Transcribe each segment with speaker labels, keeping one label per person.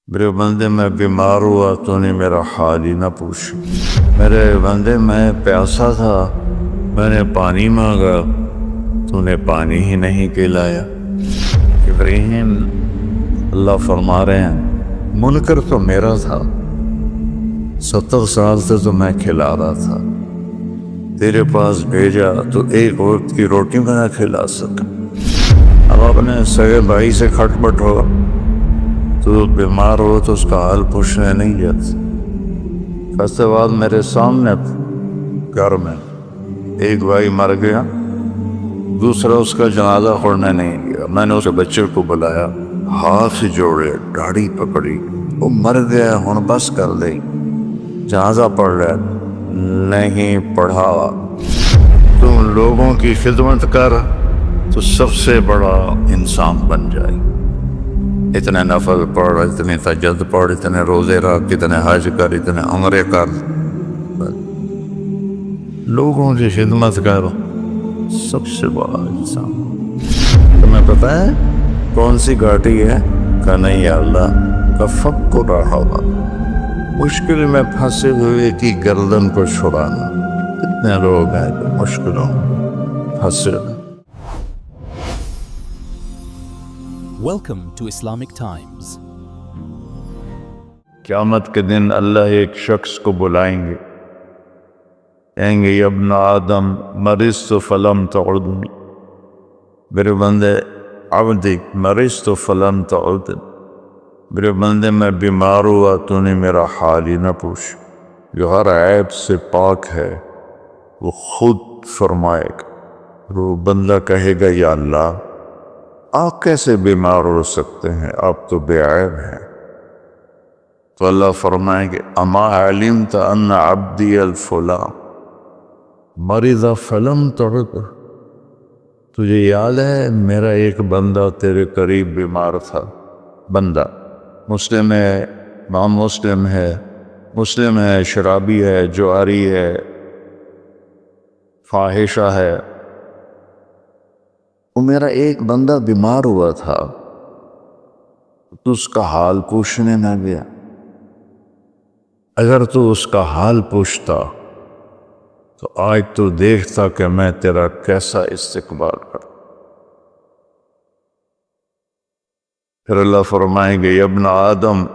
Speaker 1: میرے بندے میں بیمار ہوا تو نے میرا حال ہی نہ پوچھ۔ میرے بندے میں پیاسا تھا، میں نے پانی مانگا تو نے پانی ہی نہیں پلایا۔ ابراہیم اللہ فرما رہے ہیں منکر تو میرا تھا، 70 سال سے تو میں کھلا رہا تھا، تیرے پاس بھیجا تو ایک وقت کی روٹی میں نہ کھلا سکا۔ اب اپنے سگے بھائی سے کھٹ پٹ ہو تو بیمار ہو تو اس کا حال پوچھنے نہیں جاتا۔ اس کے بعد میرے سامنے گھر میں ایک بھائی مر گیا، دوسرا اس کا جنازہ پڑھنے نہیں گیا۔ میں نے اس بچے کو بلایا، ہاتھ جوڑے، داڑھی پکڑی، وہ مر گیا ہن بس کر دے، جنازہ پڑھ رہا نہیں پڑھا۔ تم لوگوں کی خدمت کر تو سب سے بڑا انسان بن جائے۔ اتنے نفل پڑھ، اتنے تہجد پڑھ، اتنے روزے رکھ، اتنے حج کر، اتنے عمرے کر، لوگوں کی خدمت کر، سب سے بڑا انسان۔ تمہیں پتہ ہے کون سی گھاٹی ہے؟ کہ نہیں یا اللہ کا فکر رہا، مشکل میں پھنسے ہوئے کی گردن کو چھڑانا۔ اتنے لوگ ہیں جو مشکلوں پھنسے ہوئے۔
Speaker 2: Welcome to Islamic Times.
Speaker 1: قیامت کے دن اللہ ایک شخص کو بلائیں گے، کہیں گے یا ابن آدم مرضت فلم تعدنی، میرے بندے عبدی مرضت فلم تعدنی، میرے بندے میں بیمار ہوا تو نے میرا حال ہی نہ پوچھ۔ جو ہر عیب سے پاک ہے وہ خود فرمائے گا، وہ بندہ کہے گا یا اللہ آپ کیسے بیمار ہو سکتے ہیں، آپ تو بے عیب ہیں۔ تو اللہ فرمائیں گے اما علمت ان عبدی الفلان مرض فلم تعد، تجھے یاد ہے میرا ایک بندہ تیرے قریب بیمار تھا؟ بندہ مسلم ہے، امام مسلم ہے، شرابی ہے، جواری ہے، فاحشہ ہے، وہ میرا ایک بندہ بیمار ہوا تھا تو اس کا حال پوچھنے نہ گیا۔ اگر تو اس کا حال پوچھتا تو آج تو دیکھتا کہ میں تیرا کیسا استقبال کرتا۔ پھر اللہ فرمائیں گے یا ابن آدم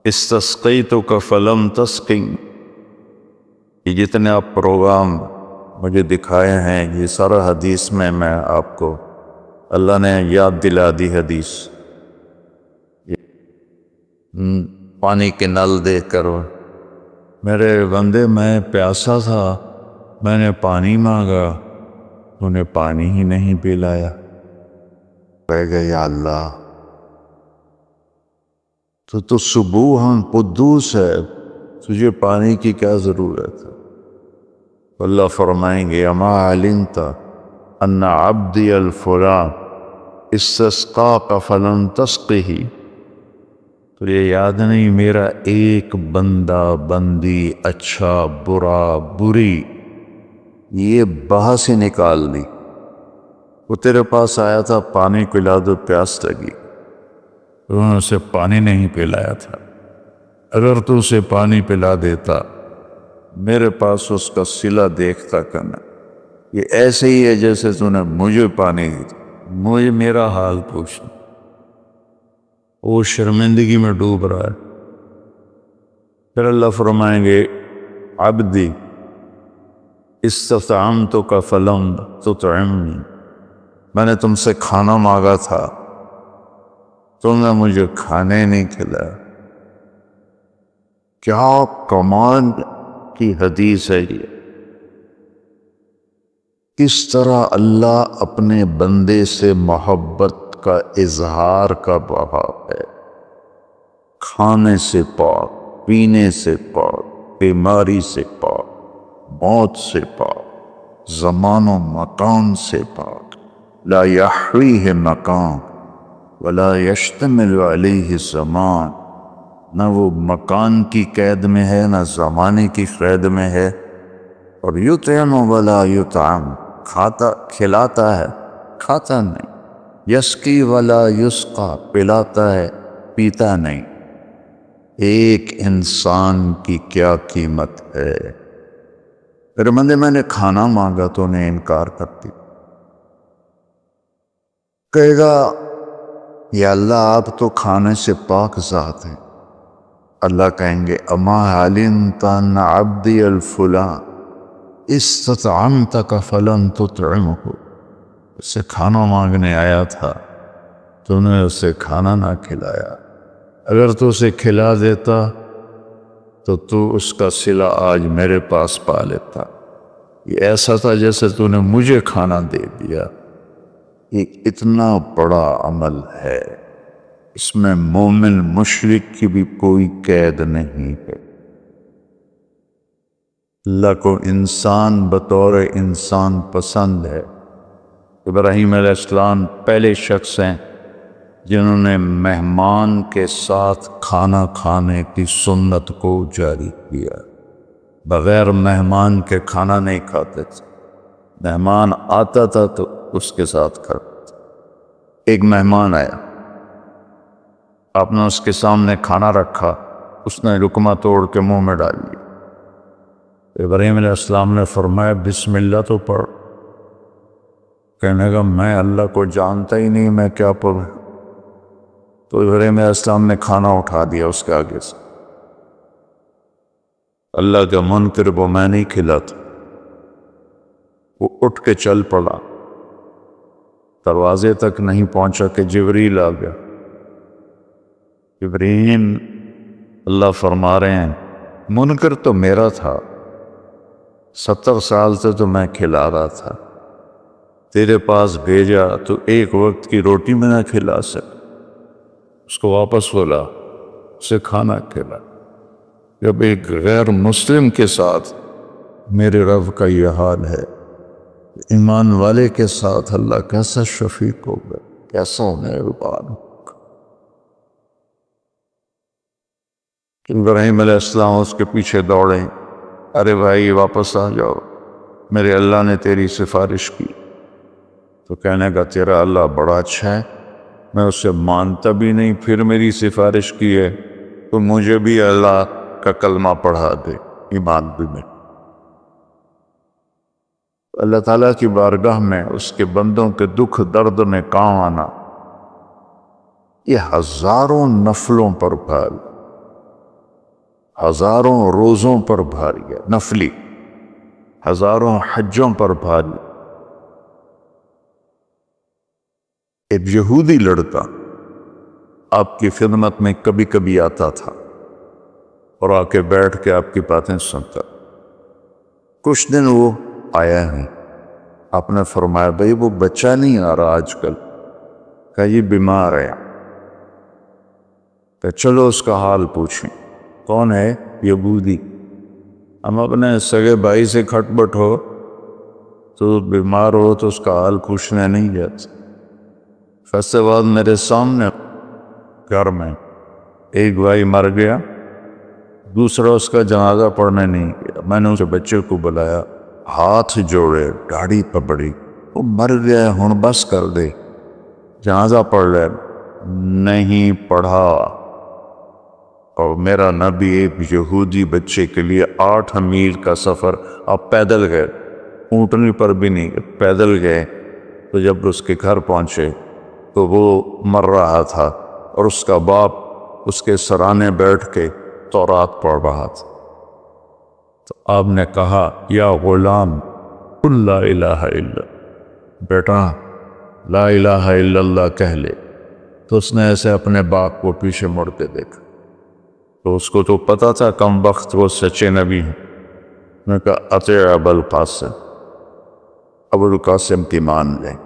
Speaker 1: استسقیتک فلم تسقنی، یہ جتنے آپ پروگرام مجھے دکھائے ہیں یہ سارا حدیث میں آپ کو اللہ نے یاد دلا دی حدیث۔ پانی کے نل دیکھ کر میرے بندے میں پیاسا تھا، میں نے پانی مانگا تو نے پانی ہی نہیں پلایا۔ کہے گا یا اللہ تو سبوحاً قدوس ہے، تجھے پانی کی کیا ضرورت ہے؟ اللہ فرمائیں گے اما علمت ان عبدی الفلان استسقاک فلم تسقہ، تو یہ یاد نہیں میرا ایک بندہ بندی اچھا برا بری یہ بحث ہی نکال دی، وہ تیرے پاس آیا تھا پانی پلا دو، پیاس لگی، انہوں نے اسے پانی نہیں پلایا تھا۔ اگر تو اسے پانی پلا دیتا میرے پاس اس کا صلہ دیکھتا کرنا۔ یہ ایسے ہی ہے جیسے تو نے مجھے پانی دی، مجھے میرا حال پوچھنا۔ وہ شرمندگی میں ڈوب رہا ہے۔ پھر اللہ فرمائیں گے عبدی استطعمتک فلم تطعمنی، میں نے تم سے کھانا مانگا تھا تم نے مجھے کھانے نہیں کھلایا۔ کیا کمال کی حدیث ہے یہ! کس طرح اللہ اپنے بندے سے محبت کا اظہار کا بہاؤ ہے، کھانے سے پاک، پینے سے پاک، بیماری سے پاک، موت سے پاک، زمان و مکان سے پاک، لا یحویہ مکان ولا یشتمل علیہ زمان، نہ وہ مکان کی قید میں ہے نہ زمانے کی قید میں ہے۔ اور یطعم ولا یطعم، کھلاتا ہے کھاتا نہیں، یسقی ولا یسقا، پلاتا ہے پیتا نہیں۔ ایک انسان کی کیا قیمت ہے۔ میرے بندے، میں نے کھانا مانگا تو نے انکار کر دی، کہے گا یا اللہ آپ تو کھانے سے پاک ذات ہیں۔ اللہ کہیں گے اما علمت ان عبدی الفلاں استطعمتک فلن تطعمہ، اسے کھانا مانگنے آیا تھا، تو نے اسے کھانا نہ کھلایا۔ اگر تو اسے کھلا دیتا تو اس کا صلہ آج میرے پاس پا لیتا۔ یہ ایسا تھا جیسے تو نے مجھے کھانا دے دیا۔ یہ اتنا بڑا عمل ہے، اس میں مومن مشرک کی بھی کوئی قید نہیں ہے۔ اللہ کو انسان بطور انسان پسند ہے۔ ابراہیم علیہ السلام پہلے شخص ہیں جنہوں نے مہمان کے ساتھ کھانا کھانے کی سنت کو جاری کیا۔ بغیر مہمان کے کھانا نہیں کھاتے تھے، مہمان آتا تھا تو اس کے ساتھ کھاتے تھے۔ ایک مہمان آیا، آپ نے اس کے سامنے کھانا رکھا، اس نے لقمہ توڑ کے منہ میں ڈال لیا۔ ابراہیم علیہ السلام نے فرمایا بسم اللہ تو پڑھ۔ کہنے گا میں اللہ کو جانتا ہی نہیں، میں کیا پڑھوں؟ تو ابراہیم علیہ السلام نے کھانا اٹھا دیا اس کے آگے سے۔ اللہ کا منکر وہ میں نہیں کھلاتا۔ وہ اٹھ کے چل پڑا، دروازے تک نہیں پہنچا کہ جبریل آ گیا۔ ابراہیم، اللہ فرما رہے ہیں منکر تو میرا تھا، 70 سال سے تو میں کھلا رہا تھا، تیرے پاس بھیجا تو ایک وقت کی روٹی میں نہ کھلا سکا، اس کو واپس بولا، اسے کھانا کھلا۔ جب ایک غیر مسلم کے ساتھ میرے رب کا یہ حال ہے، ایمان والے کے ساتھ اللہ کیسا شفیق ہوگا، کیسا مہربان ہوگا۔ ابراہیم علیہ السلام اس کے پیچھے دوڑے، ارے بھائی واپس آ جاؤ، میرے اللہ نے تیری سفارش کی۔ تو کہنے کا تیرا اللہ بڑا اچھا ہے، میں اسے مانتا بھی نہیں، پھر میری سفارش کی ہے، تو مجھے بھی اللہ کا کلمہ پڑھا دے، ایمان بھی میں۔ اللہ تعالیٰ کی بارگاہ میں اس کے بندوں کے دکھ درد میں کام آنا، یہ ہزاروں نفلوں پر بھاری، ہزاروں روزوں پر بھاری ہے، نفلی ہزاروں حجوں پر بھاری۔ ایک یہودی لڑکا آپ کی خدمت میں کبھی کبھی آتا تھا اور آ کے بیٹھ کے آپ کی باتیں سنتا۔ کچھ دن وہ آیا ہے، آپ نے فرمایا بھئی وہ بچہ نہیں آ رہا آج کل، کہ یہ بیمار ہے، کہ چلو اس کا حال پوچھیں۔ کون ہے؟ یہودی۔ ہم اپنے سگے بھائی سے کھٹ بٹ ہو تو بیمار ہو تو اس کا حال پوچھنے نہیں جاتے۔ فیصلے بعد میرے سامنے گھر میں ایک بھائی مر گیا، دوسرا اس کا جنازہ پڑھنے نہیں گیا۔ میں نے اس بچے کو بلایا، ہاتھ جوڑے، داڑھی پکڑی، وہ مر گیا، ہن بس کر دے، جنازہ پڑھ لے۔ نہیں پڑھا۔ اور میرا نبی ایک یہودی بچے کے لیے 8 میل کا سفر، آپ پیدل گئے، اونٹنی پر بھی نہیں، پیدل گئے۔ تو جب اس کے گھر پہنچے تو وہ مر رہا تھا اور اس کا باپ اس کے سرانے بیٹھ کے تورات پڑھ رہا تھا۔ تو آپ نے کہا یا غلام قل لا الہ الا، بیٹا لا الہ الا اللہ کہہ لے۔ تو اس نے ایسے اپنے باپ کو پیچھے مڑ کے دیکھا، تو اس کو تو پتا تھا کم وقت وہ سچے نبی ہیں۔ میں نے کہا اطیع ابا القاسم، ابو القاسم کی مان لیں۔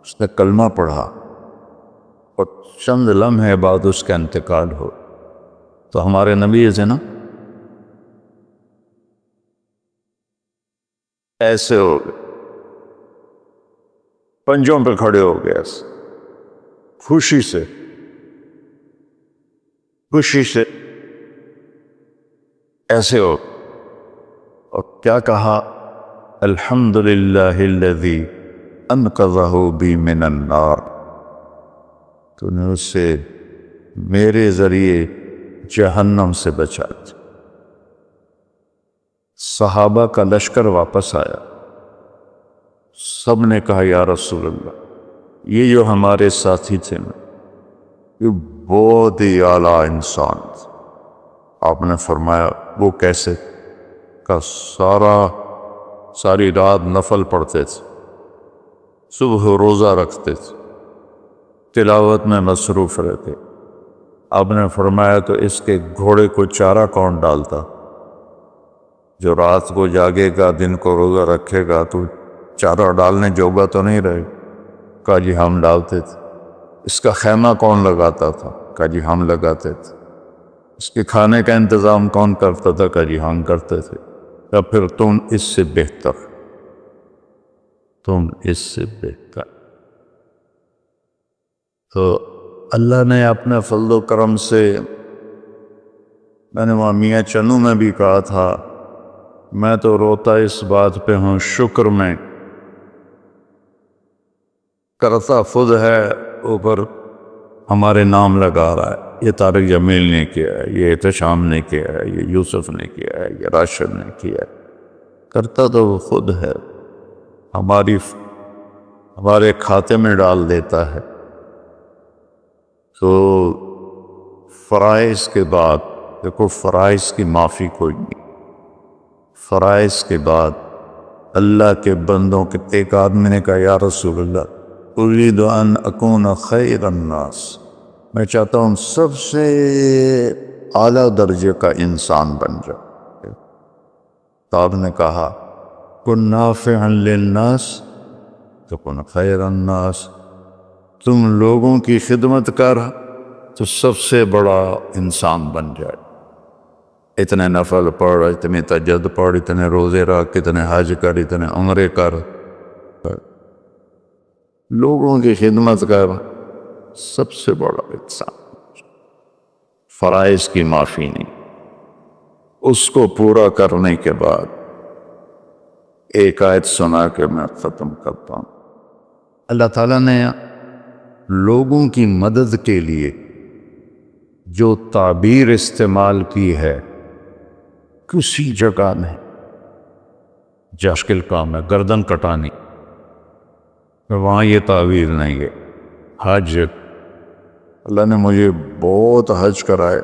Speaker 1: اس نے کلمہ پڑھا اور چند لمحے بعد اس کا انتقال ہو۔ تو ہمارے نبی سے نا ایسے ہو گئے، پنجوں پہ کھڑے ہو گئے، خوشی سے ایسے ہو، اور کیا کہا؟ الحمدللہ الذی انقذہ بی من النار۔ تو نے اس سے میرے ذریعے جہنم سے بچا دے۔ صحابہ کا لشکر واپس آیا، سب نے کہا یا رسول اللہ، یہ جو ہمارے ساتھی تھے نا، یہ بہت ہی اعلیٰ انسان تھے۔ آپ نے فرمایا وہ کیسے؟ کہ ساری رات نفل پڑھتے تھے، صبح روزہ رکھتے تھے، تلاوت میں مصروف رہتے۔ آپ نے فرمایا تو اس کے گھوڑے کو چارہ کون ڈالتا؟ جو رات کو جاگے گا، دن کو روزہ رکھے گا، تو چارہ ڈالنے جوگا تو نہیں رہے۔ کہا جی ہم ڈالتے تھے۔ اس کا خیمہ کون لگاتا تھا؟ کہا جی ہم لگاتے تھے۔ اس کے کھانے کا انتظام کون کرتا تھا؟ کہا جی ہم کرتے تھے۔ یا پھر تم اس سے بہتر، تم اس سے بہتر۔ تو اللہ نے اپنے فضل و کرم سے، میں نے وہاں میاں چنو میں بھی کہا تھا، میں تو روتا اس بات پہ ہوں، شکر میں کرتا خود ہے، اوپر ہمارے نام لگا رہا ہے۔ یہ طارق جمیل نے کیا ہے، یہ احتشام نے کیا ہے، یہ یوسف نے کیا ہے، یہ راشد نے کیا ہے۔ کرتا تو وہ خود ہے، ہمارے کھاتے میں ڈال دیتا ہے۔ تو فرائض کے بعد دیکھو، فرائض کی معافی کوئی نہیں۔ فرائض کے بعد اللہ کے بندوں کے ایک آدمی نے کہا یا رسول اللہ، اريد ان اکون خیر الناس، میں چاہتا ہوں سب سے اعلیٰ درجے کا انسان بن جاؤ۔ تو آپ نے کہا کن نافعا للناس تکن خیر الناس، تم لوگوں کی خدمت کر تو سب سے بڑا انسان بن جائے۔ اتنے نفل پڑھ، اتنے تہجد پڑھ، اتنے روزے رکھ، اتنے حج کر، اتنے عمرے کر، لوگوں کی خدمت کر، سب سے بڑا انسان۔ فرائض کی معافی نہیں۔ اس کو پورا کرنے کے بعد ایک آیت سنا کے میں ختم کرتا ہوں۔ اللہ تعالیٰ نے لوگوں کی مدد کے لیے جو تعبیر استعمال کی ہے، کسی جگہ نہیں مشکل کام ہے گردن کٹانی، وہاں یہ تعبیر نہیں ہے۔ حج، اللہ نے مجھے بہت حج کرائے،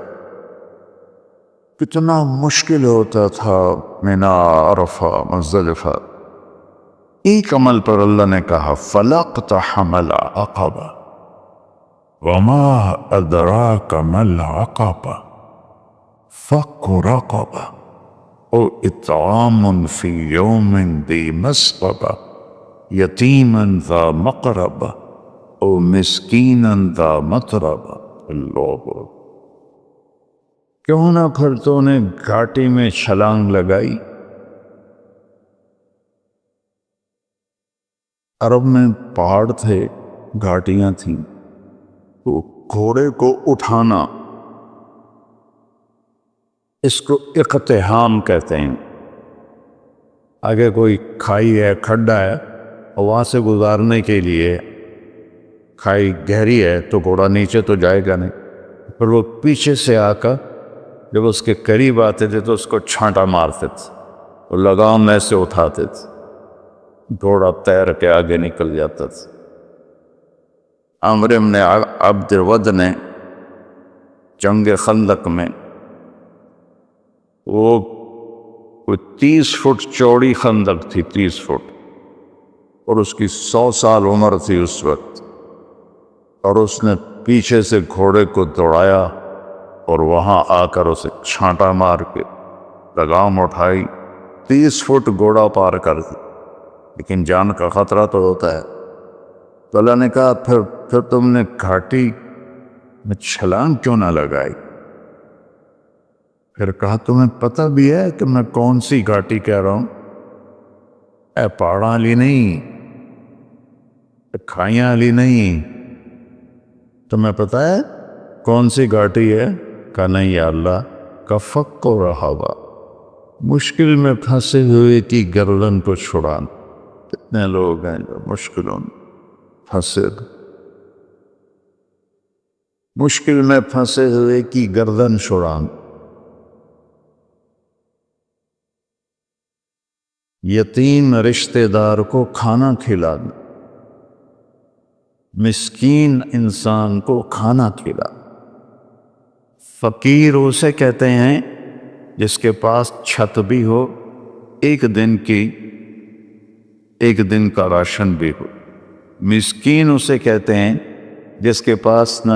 Speaker 1: کتنا مشکل ہوتا تھا، مینا، عرفہ، مزدلفہ۔ ایک عمل پر اللہ نے کہا فَلَاقْتَحَمَ الْعَقَبَةَ وَمَا أَدْرَاكَ مَا الْعَقَبَةُ فَكُّ رَقَبَةٍ أَوْ إِطْعَامٌ فِي يَوْمٍ ذِي مَسْغَبَةٍ يَتِيمًا ذَا مَقْرَبَةٍ أَوْ مِسْكِينًا ذَا مَتْرَبَةٍ۔ اللہ، کیوں نہ پھر تو نے گھاٹی میں چھلانگ لگائی؟ عرب میں پہاڑ تھے، گھاٹیاں تھیں، تو گھوڑے کو اٹھانا، اس کو اقتحام کہتے ہیں۔ آگے کوئی کھائی ہے، کھڈا ہے، اور وہاں سے گزارنے کے لیے کھائی گہری ہے تو گھوڑا نیچے تو جائے گا نہیں، پھر وہ پیچھے سے آ کر جب اس کے قریب آتے تھے تو اس کو چھانٹا مارتے تھے، اور لگام میں سے اٹھاتے تھے، گھوڑا تیر کے آگے نکل جاتا تھا۔ عمرو بن عبد الود نے جنگ خندق میں، وہ 30 فٹ چوڑی خندق تھی، 30 فٹ، اور اس کی 100 سال عمر تھی اس وقت، اور اس نے پیچھے سے گھوڑے کو دوڑایا اور وہاں آ کر اسے چھانٹا مار کے لگام اٹھائی، 30 فٹ گھوڑا پار کر دی، لیکن جان کا خطرہ تو ہوتا ہے۔ تو اللہ نے کہا پھر تم نے گھاٹی میں چھلانگ کیوں نہ لگائی؟ پھر کہا تمہیں پتہ بھی ہے کہ میں کون سی گھاٹی کہہ رہا ہوں؟ اے پہاڑاں والی نہیں، اے کھائیاں والی نہیں، تمہیں پتہ ہے کون سی گھاٹی ہے؟ کہا نہیں یا اللہ، کا فک و رہابہ، مشکل میں پھنسے ہوئے کی گردن کو چھڑانا۔ کتنے لوگ ہیں جو مشکلوں میں پھنسے، مشکل میں پھنسے ہوئے کی گردن چھڑانا، یتیم رشتہ دار کو کھانا کھلانا، مسکین انسان کو کھانا کھلانا۔ فقیر اسے کہتے ہیں جس کے پاس چھت بھی ہو، ایک دن کا راشن بھی ہو۔ مسکین اسے کہتے ہیں جس کے پاس نہ